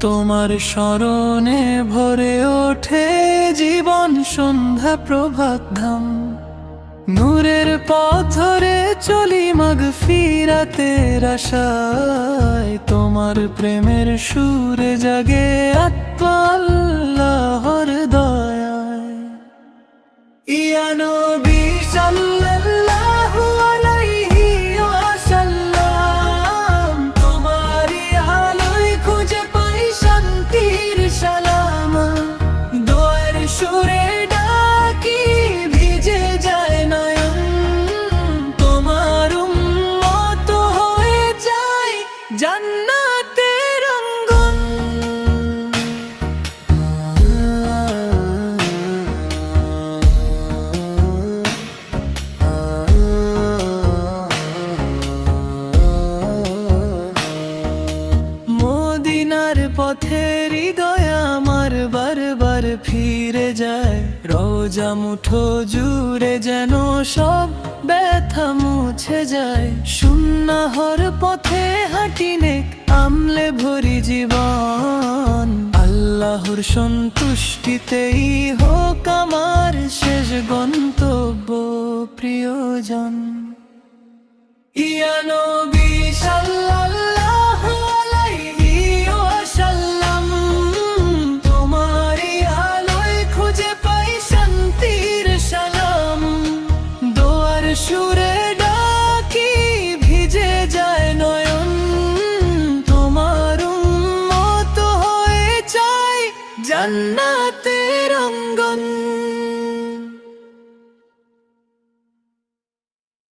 তোমার স্মরণে ভরে ওঠে জীবন সন্ধ্যা প্রভাত ধাম। নূরের পথ ধরে চলি মাগফিরাতের আশায়, তোমার প্রেমের সুরে জাগে আত্মা আল্লাহর দয়ায়। ইয়া নবী সাল্লাল্লাহু আলাইহি ওয়াসাল্লাম, তোমারই আলোয় খুঁজে পাই শান্তির সালাম। দোয়ার সুরে ডাকি ভিজে যায় নয়ন, তোমার উম্মত হয়ে যায় জান্নাতের অঙ্গন। মদিনার পথে হৃদয় আমার বারবার ফিরে যায়, রোজা মুঠো জুড়ে যেন সব ব্যথা মুছে যায়। সুন্নাহর পথে হাঁটি নেক আমলে ভরি জীবন, আল্লাহর সন্তুষ্টিতেই হোক আমার শেষ গন্তব্য প্রিয়জন। ইয়া নবী সাল্লাল্লাহু আলাইহি ওয়াসাল্লাম, তোমারই আলোয় খুঁজে পাই শান্তির সালাম। দোয়ার সুরে ডাকি ভিজে যায় নয়ন, তোমার উম্মত হয়ে যায় জান্নাতের অঙ্গন।